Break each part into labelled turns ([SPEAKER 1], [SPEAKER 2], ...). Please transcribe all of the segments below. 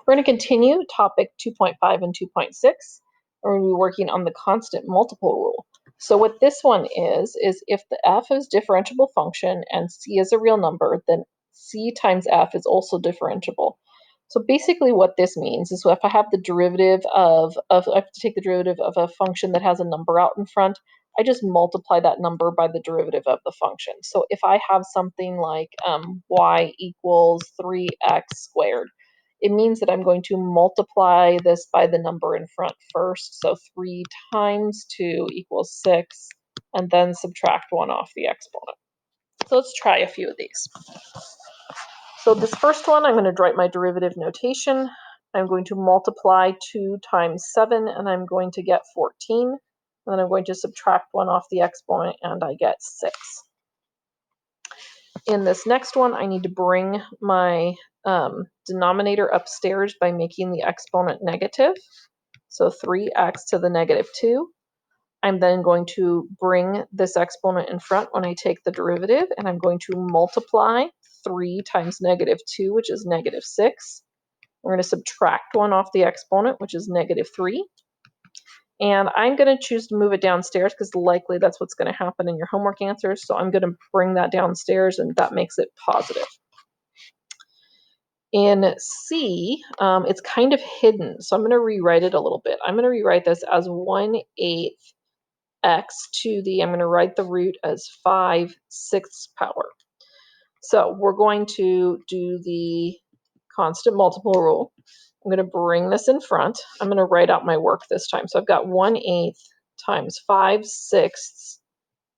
[SPEAKER 1] We're going to continue topic 2.5 and 2.6. We're going to be working on the constant multiple rule. So what this one is if the f is differentiable function and c is a real number, then c times f is also differentiable. So basically what this means is if I have the derivative I have to take the derivative of a function that has a number out in front, I just multiply that number by the derivative of the function. So if I have something like y equals 3x squared, it means that I'm going to multiply this by the number in front first. So 3 times 2 equals 6, and then subtract 1 off the exponent. So let's try a few of these. So this first one, I'm going to write my derivative notation. I'm going to multiply 2 times 7, and I'm going to get 14. And then I'm going to subtract 1 off the exponent, and I get 6. In this next one, I need to bring my denominator upstairs by making the exponent negative. So 3x to the negative 2. I'm then going to bring this exponent in front when I take the derivative, and I'm going to multiply 3 times negative 2, which is negative 6. We're going to subtract 1 off the exponent, which is negative 3. And I'm going to choose to move it downstairs because likely that's what's going to happen in your homework answers. So I'm going to bring that downstairs, and that makes it positive. In C, it's kind of hidden, so I'm going to rewrite it a little bit. I'm going to rewrite this as 1/8 x to the, I'm going to write the root as 5/6 power. So we're going to do the constant multiple rule. I'm going to bring this in front. I'm going to write out my work this time. So I've got 1/8 times 5/6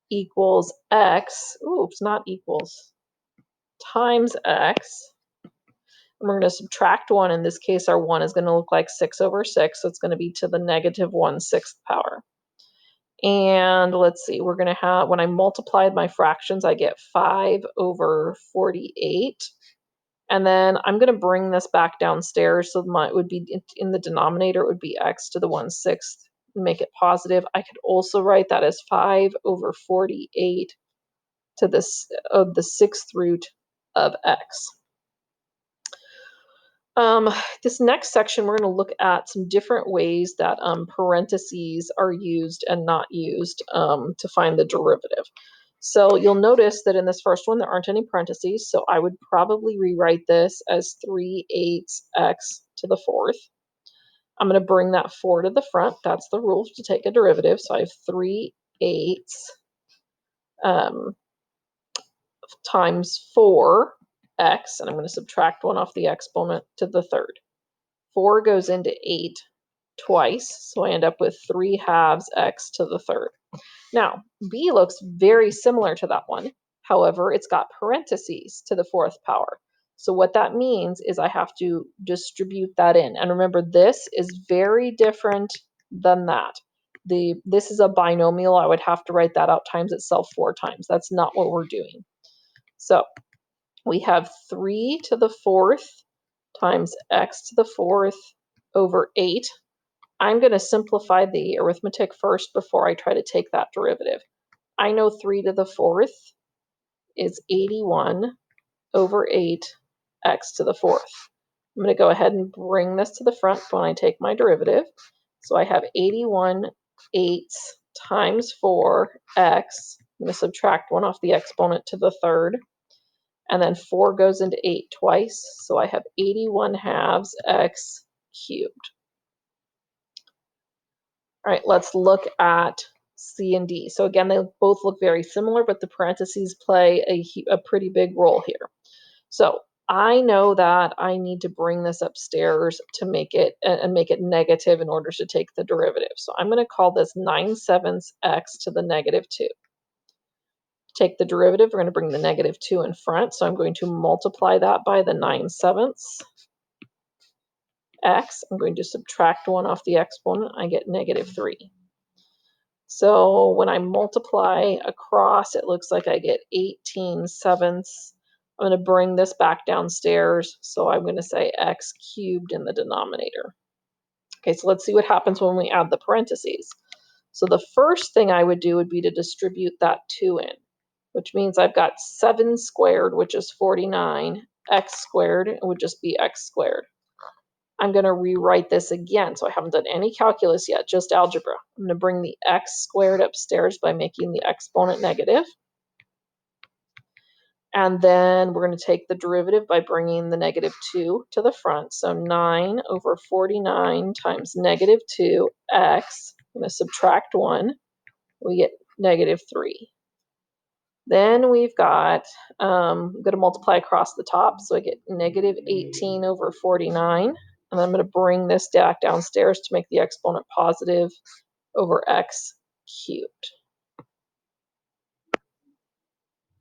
[SPEAKER 1] equals x. Oops, not equals. Times x. And we're going to subtract 1. In this case, our 1 is going to look like 6 over 6. So it's going to be to the negative 1/6 power. And let's see, we're going to have, when I multiplied my fractions, I get 5 over 48. And then I'm going to bring this back downstairs. So it would be in the denominator, it would be x to the 1/6, make it positive. I could also write that as 5 over 48 to the 6th root of x. This next section, we're going to look at some different ways that parentheses are used and not used to find the derivative. So you'll notice that in this first one, there aren't any parentheses, so I would probably rewrite this as 3/8 x to the 4th. I'm going to bring that 4 to the front. That's the rule to take a derivative. So I have 3/8 times 4 x, and I'm going to subtract 1 off the exponent to the 3rd. 4 goes into 8 twice, so I end up with 3/2 x to the 3rd. Now, B looks very similar to that one. However, it's got parentheses to the 4th power. So what that means is I have to distribute that in. And remember, this is very different than that. This is a binomial. I would have to write that out times itself 4 times. That's not what we're doing. So we have 3 to the 4th times x to the 4th over 8. I'm going to simplify the arithmetic first before I try to take that derivative. I know 3 to the 4th is 81 over 8 x to the 4th. I'm going to go ahead and bring this to the front when I take my derivative. So I have 81/8 times 4 x. I'm going to subtract 1 off the exponent to the 3rd. And then 4 goes into 8 twice. So I have 81/2 x cubed. All right, let's look at C and D. So again, they both look very similar, but the parentheses play a pretty big role here. So I know that I need to bring this upstairs to make it negative in order to take the derivative. So I'm going to call this 9/7 x to the negative 2. Take the derivative, we're going to bring the negative 2 in front. So I'm going to multiply that by the 9/7 x. I'm going to subtract 1 off the exponent. I get negative 3. So when I multiply across, it looks like I get 18/7. I'm going to bring this back downstairs. So I'm going to say x cubed in the denominator. Okay, so let's see what happens when we add the parentheses. So the first thing I would do would be to distribute that 2 in, which means I've got 7 squared, which is 49. X squared would just be x squared. I'm going to rewrite this again. So I haven't done any calculus yet, just algebra. I'm going to bring the x squared upstairs by making the exponent negative. And then we're going to take the derivative by bringing the negative 2 to the front. So 9 over 49 times negative 2x. I'm going to subtract 1. We get negative 3. Then we've got, I'm going to multiply across the top. So I get negative 18 over 49. And I'm going to bring this back downstairs to make the exponent positive over x cubed.